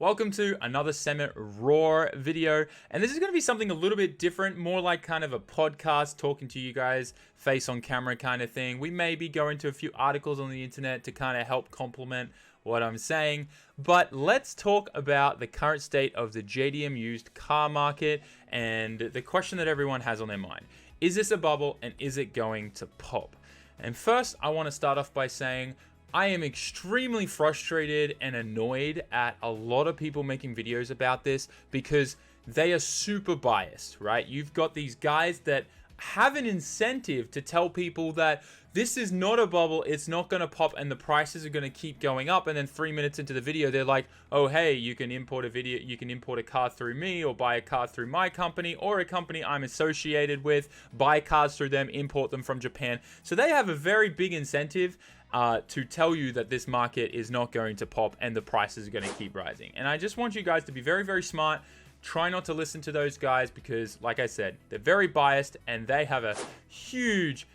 Welcome to another semi-raw video, and this is going to be something a little bit different, more like kind of a podcast talking to you guys face on camera kind of thing. We may be going to a few articles on the internet to kind of help complement what I'm saying, but let's talk about the current state of the JDM used car market and the question that everyone has on their mind. Is this a bubble and is it going to pop? And first, I want to start off by saying I am extremely frustrated and annoyed at a lot of people making videos about this because they are super biased, right? You've got these guys that have an incentive to tell people that this is not a bubble, it's not going to pop, and the prices are going to keep going up. And then 3 minutes into the video, they're like, oh, hey, you can import a car through me, or buy a car through my company, or a company I'm associated with, buy cars through them, import them from Japan. So they have a very big incentive to tell you that this market is not going to pop and the prices are going to keep rising. And I just want you guys to be very, very smart. Try not to listen to those guys because, like I said, they're very biased and they have a huge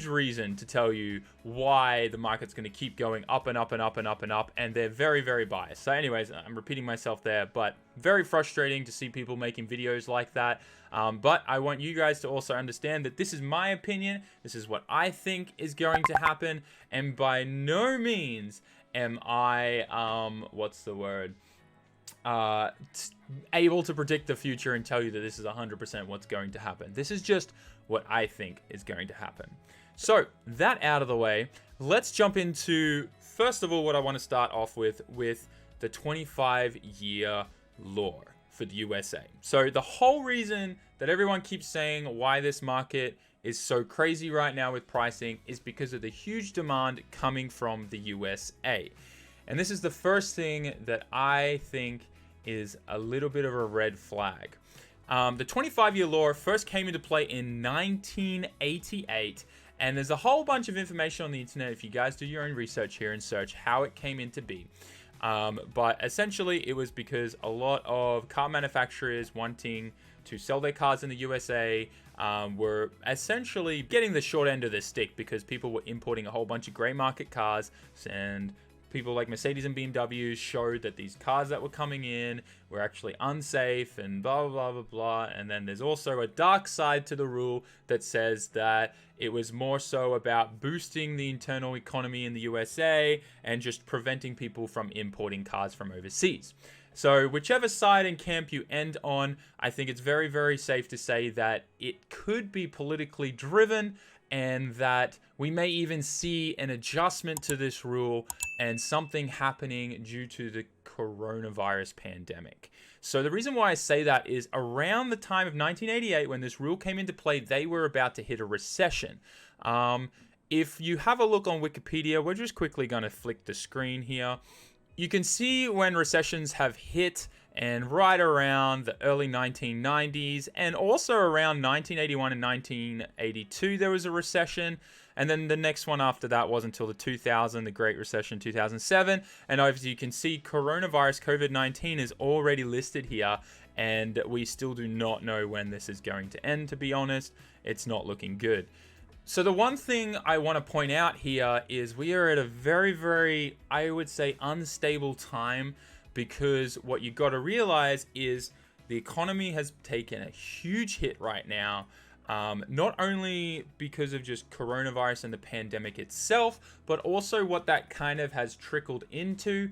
reason to tell you why the market's going to keep going up and up and up and up and up, and they're very, very biased. So anyways, I'm repeating myself there, but very frustrating to see people making videos like that. But I want you guys to also understand that this is my opinion. This is what I think is going to happen, and by no means am I able to predict the future and tell you that this is 100% what's going to happen. This is just what I think is going to happen. So that out of the way, let's jump into, first of all, what I want to start off with the 25-year law for the USA. So the whole reason that everyone keeps saying why this market is so crazy right now with pricing is because of the huge demand coming from the USA. And this is the first thing that I think is a little bit of a red flag. The 25-year law first came into play in 1988, and there's a whole bunch of information on the internet if you guys do your own research here and search how it came into being. But essentially, it was because a lot of car manufacturers wanting to sell their cars in the USA were essentially getting the short end of the stick because people were importing a whole bunch of gray market cars, and people like Mercedes and BMW showed that these cars that were coming in were actually unsafe and blah, blah, blah, blah. And then there's also a dark side to the rule that says that it was more so about boosting the internal economy in the USA and just preventing people from importing cars from overseas. So whichever side and camp you end on, I think it's very, very safe to say that it could be politically driven and that we may even see an adjustment to this rule and something happening due to the coronavirus pandemic. So the reason why I say that is around the time of 1988, when this rule came into play, they were about to hit a recession. If you have a look on Wikipedia, we're just quickly going to flick the screen here. You can see when recessions have hit, and right around the early 1990s and also around 1981 and 1982 there was a recession, and then the next one after that wasn't until the 2000, the Great Recession 2007. And as you can see, coronavirus COVID-19 is already listed here, and we still do not know when this is going to end. To be honest, it's not looking good. So the one thing I want to point out here is we are at a very, very, I would say, unstable time, because what you got to realize is the economy has taken a huge hit right now, not only because of just coronavirus and the pandemic itself, but also what that kind of has trickled into.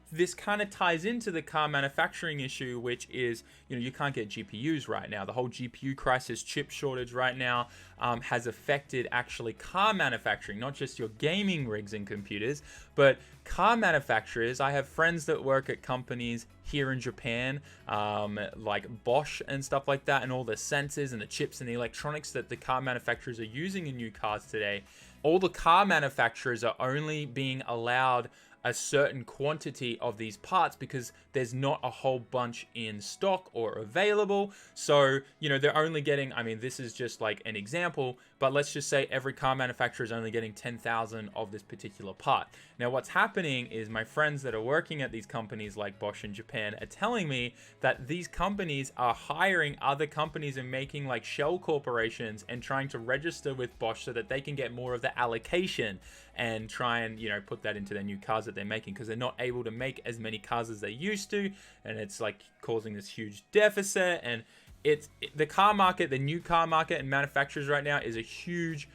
This kind of ties into the car manufacturing issue, which is, you can't get GPUs right now. The whole GPU crisis, chip shortage right now, has affected actually car manufacturing, not just your gaming rigs and computers, but car manufacturers. I have friends that work at companies here in Japan, like Bosch and stuff like that, and all the sensors and the chips and the electronics that the car manufacturers are using in new cars today. All the car manufacturers are only being allowed a certain quantity of these parts because there's not a whole bunch in stock or available. So, they're only getting, this is just like an example. but let's just say every car manufacturer is only getting 10,000 of this particular part. Now, what's happening is my friends that are working at these companies like Bosch in Japan are telling me that these companies are hiring other companies and making like shell corporations and trying to register with Bosch so that they can get more of the allocation and try and, you know, put that into their new cars that they're making, because they're not able to make as many cars as they used to, and it's like causing this huge deficit. And the car market, the new car market and manufacturers right now is a huge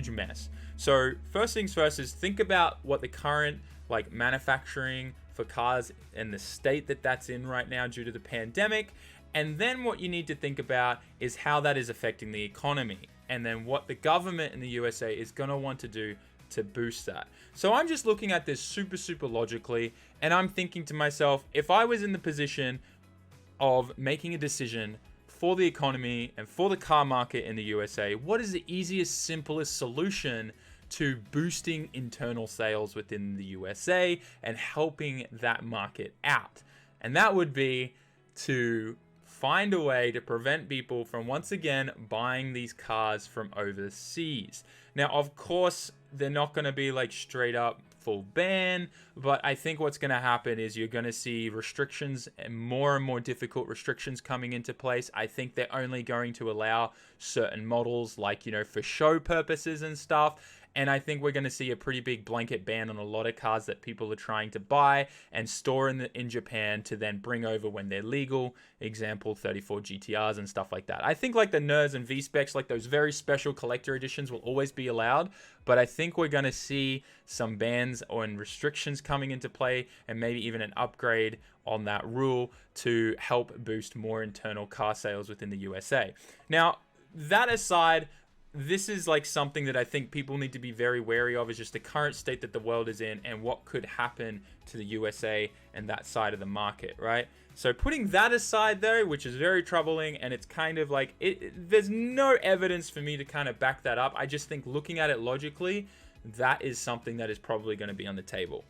mess. So first things first is think about what the current like manufacturing for cars and the state that that's in right now due to the pandemic. And then what you need to think about is how that is affecting the economy, and then what the government in the USA is going to want to do to boost that. So I'm just looking at this super logically, and I'm thinking to myself, if I was in the position of making a decision for the economy and for the car market in the USA, what is the easiest, simplest solution to boosting internal sales within the USA and helping that market out? And that would be to find a way to prevent people from once again buying these cars from overseas. Now, of course, they're not going to be like straight up full ban, but I think what's going to happen is you're going to see restrictions and more difficult restrictions coming into place. I think they're only going to allow certain models, like, you know, for show purposes and stuff. And I think we're going to see a pretty big blanket ban on a lot of cars that people are trying to buy and store in Japan to then bring over when they're legal. Example, 34 GTRs and stuff like that. I think like the NERS and V-Specs, like those very special collector editions, will always be allowed. But I think we're going to see some bans or restrictions coming into play, and maybe even an upgrade on that rule to help boost more internal car sales within the USA. Now, that aside, this is like something that I think people need to be very wary of, is just the current state that the world is in and what could happen to the USA and that side of the market, right? So putting that aside though, which is very troubling, and it's kind of like, there's no evidence for me to kind of back that up. I just think looking at it logically, that is something that is probably going to be on the table.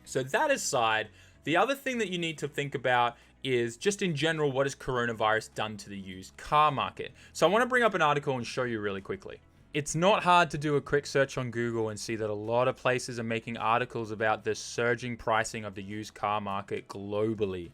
So that aside, the other thing that you need to think about is just in general, what has coronavirus done to the used car market? So I want to bring up an article and show you really quickly. It's not hard to do a quick search on Google and see that a lot of places are making articles about the surging pricing of the used car market globally.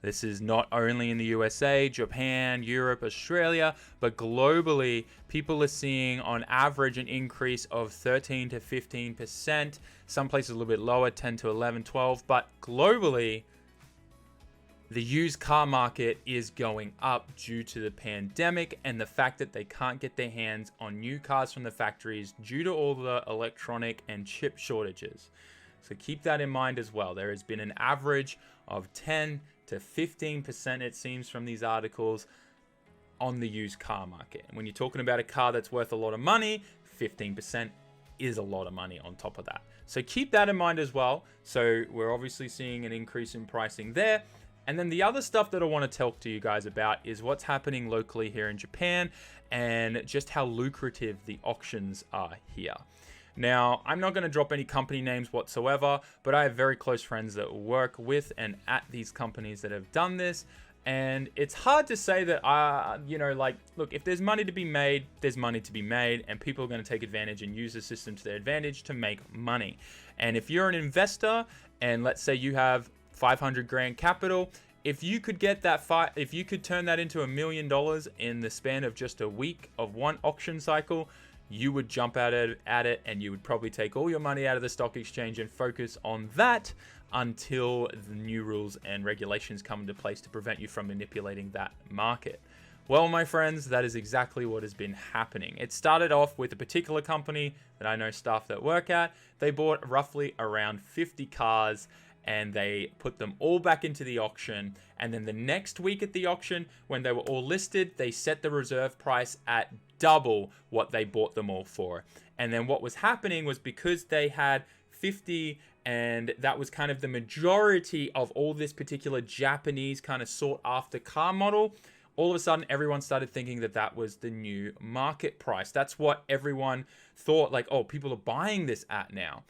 This is not only in the USA, Japan, Europe, Australia, but globally, people are seeing on average an increase of 13 to 15%. Some places a little bit lower, 10 to 11, 12, but globally, the used car market is going up due to the pandemic and the fact that they can't get their hands on new cars from the factories due to all the electronic and chip shortages. So keep that in mind as well. There has been an average of 10 to 15%, it seems, from these articles on the used car market. And when you're talking about a car that's worth a lot of money, 15% is a lot of money on top of that. So keep that in mind as well. So we're obviously seeing an increase in pricing there. And then the other stuff that I want to talk to you guys about is what's happening locally here in Japan and just how lucrative the auctions are here. Now, I'm not going to drop any company names whatsoever, but I have very close friends that work with and at these companies that have done this. And it's hard to say that, look, if there's money to be made, there's money to be made, and people are going to take advantage and use the system to their advantage to make money. And if you're an investor, and let's say you have 500 grand capital, if you could get that if you could turn that into $1 million in the span of just a week of one auction cycle, you would jump at it and you would probably take all your money out of the stock exchange and focus on that until the new rules and regulations come into place to prevent you from manipulating that market. Well, my friends, that is exactly what has been happening. It started off with a particular company that I know staff that work at. They bought roughly around 50 cars and they put them all back into the auction. And then the next week at the auction, when they were all listed, they set the reserve price at double what they bought them all for. And then what was happening was, because they had 50 and that was kind of the majority of all this particular Japanese kind of sought after car model, all of a sudden everyone started thinking that that was the new market price. That's what everyone thought, like, oh, people are buying this at now.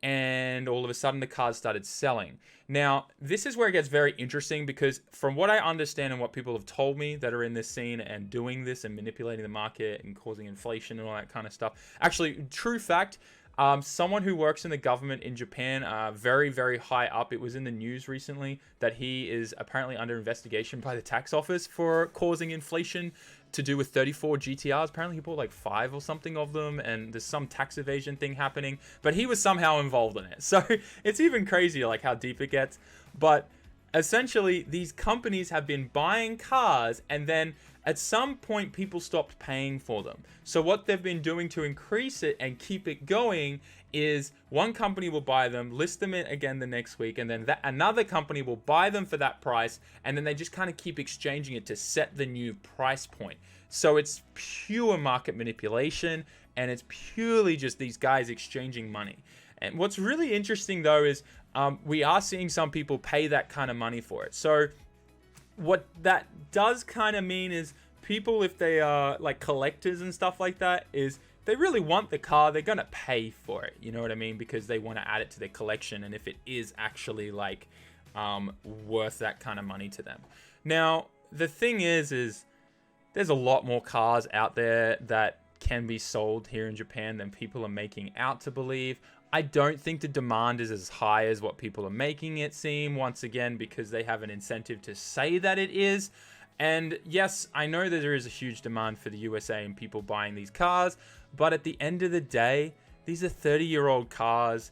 and all of a sudden the cars started selling. Now, this is where it gets very interesting, because from what I understand and what people have told me that are in this scene and doing this and manipulating the market and causing inflation and all that kind of stuff. Actually, true fact, someone who works in the government in Japan, very, very high up, it was in the news recently that he is apparently under investigation by the tax office for causing inflation to do with 34 GTRs. Apparently he bought like 5 or something of them, and there's some tax evasion thing happening, but he was somehow involved in it. So it's even crazier like how deep it gets. But essentially these companies have been buying cars, and then at some point people stopped paying for them. So what they've been doing to increase it and keep it going is one company will buy them, list them in again the next week, and then another company will buy them for that price, and then they just kind of keep exchanging it to set the new price point. So it's pure market manipulation, and it's purely just these guys exchanging money. And what's really interesting though is we are seeing some people pay that kind of money for it. So what that does kind of mean is people, if they are like collectors and stuff like that, is they really want the car, they're gonna pay for it, you know what I mean, because they want to add it to their collection, and if it is actually like worth that kind of money to them. Now the thing is there's a lot more cars out there that can be sold here in Japan than people are making out to believe. I don't think the demand is as high as what people are making it seem, once again, because they have an incentive to say that it is. And yes, I know that there is a huge demand for the USA and people buying these cars, but at the end of the day, these are 30-year-old cars.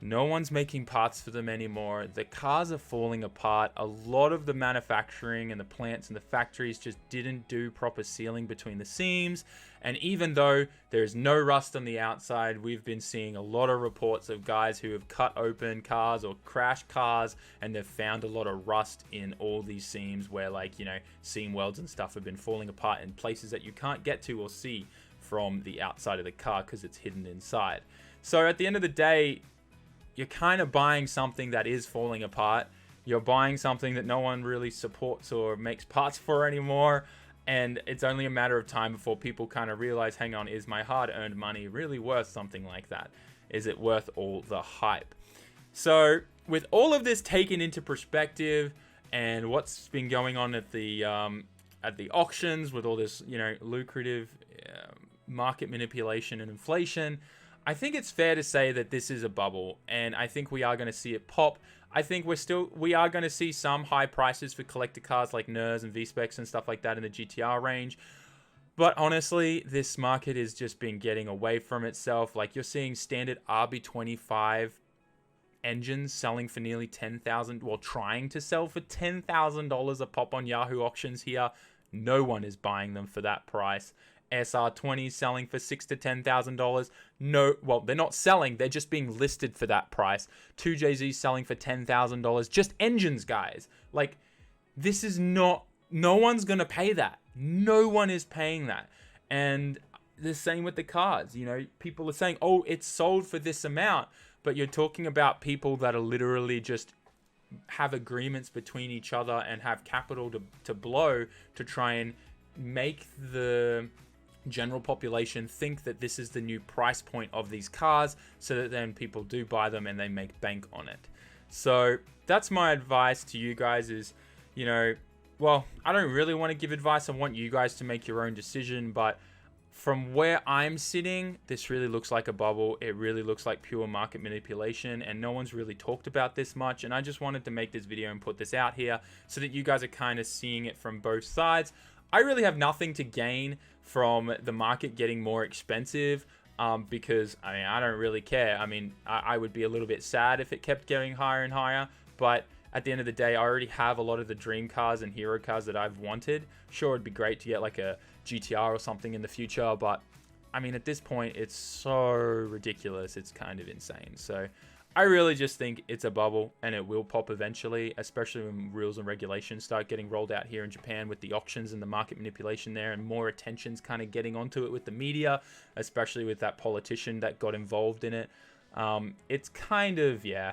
No one's making parts for them anymore. The cars are falling apart. A lot of the manufacturing and the plants and the factories just didn't do proper sealing between the seams. And even though there's no rust on the outside, we've been seeing a lot of reports of guys who have cut open cars or crashed cars, and they've found a lot of rust in all these seams where, like, you know, seam welds and stuff have been falling apart in places that you can't get to or see from the outside of the car because it's hidden inside. So at the end of the day, you're kind of buying something that is falling apart. You're buying something that no one really supports or makes parts for anymore. And it's only a matter of time before people kind of realize, hang on, is my hard-earned money really worth something like that? Is it worth all the hype? So with all of this taken into perspective and what's been going on at the auctions with all this, you know, lucrative market manipulation and inflation, I think it's fair to say that this is a bubble, and I think we are going to see it pop. I think we are going to see some high prices for collector cars like NERS and V-Specs and stuff like that in the GTR range. But honestly, this market has just been getting away from itself. Like, you're seeing standard RB25 engines selling for nearly $10,000, well, trying to sell for $10,000 a pop on Yahoo auctions here. No one is buying them for that price. SR20s selling for $6,000 to $10,000. No, well, they're not selling. They're just being listed for that price. 2JZs selling for $10,000. Just engines, guys. Like, this is not... No one's going to pay that. No one is paying that. And the same with the cars. You know, people are saying, oh, it's sold for this amount. But you're talking about people that are literally just have agreements between each other and have capital to blow to try and make the general population think that this is the new price point of these cars, so that then people do buy them and they make bank on it. So that's my advice to you guys is, you know, well, I don't really want to give advice. I want you guys to make your own decision, but from where I'm sitting, this really looks like a bubble. It really looks like pure market manipulation, and no one's really talked about this much. And I just wanted to make this video and put this out here so that you guys are kind of seeing it from both sides. I really have nothing to gain from the market getting more expensive because, I mean, I don't really care. I mean, I would be a little bit sad if it kept getting higher and higher, but at the end of the day, I already have a lot of the dream cars and hero cars that I've wanted. Sure, it'd be great to get like a GTR or something in the future, but I mean, at this point, it's so ridiculous. It's kind of insane. So I really just think it's a bubble, and it will pop eventually, especially when rules and regulations start getting rolled out here in Japan with the auctions and the market manipulation there, and more attention's kind of getting onto it with the media, especially with that politician that got involved in it. It's kind of, yeah,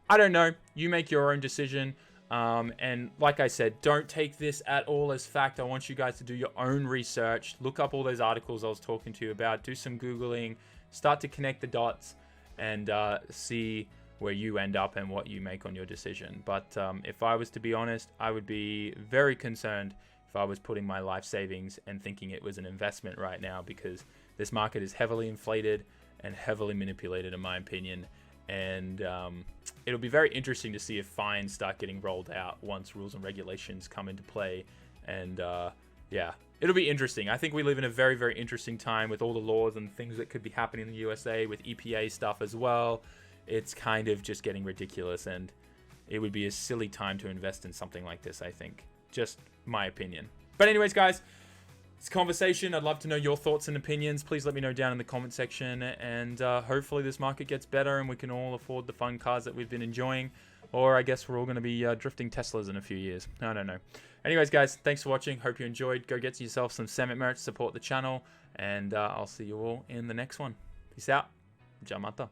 I don't know. You make your own decision. And like I said, don't take this at all as fact. I want you guys to do your own research, look up all those articles I was talking to you about, do some Googling, start to connect the dots, and see where you end up and what you make on your decision. But if I was to be honest, I would be very concerned if I was putting my life savings and thinking it was an investment right now, because this market is heavily inflated and heavily manipulated, in my opinion. And it'll be very interesting to see if fines start getting rolled out once rules and regulations come into play. And yeah, it'll be interesting. I think we live in a very, very interesting time with all the laws and things that could be happening in the USA with EPA stuff as well. It's kind of just getting ridiculous, and it would be a silly time to invest in something like this, I think. Just my opinion. But anyways, guys, it's a conversation. I'd love to know your thoughts and opinions. Please let me know down in the comment section, and hopefully this market gets better and we can all afford the fun cars that we've been enjoying. Or I guess we're all going to be drifting Teslas in a few years. I don't know. Anyways, guys, thanks for watching. Hope you enjoyed. Go get yourself some Summit merch. Support the channel. And I'll see you all in the next one. Peace out. Jamata.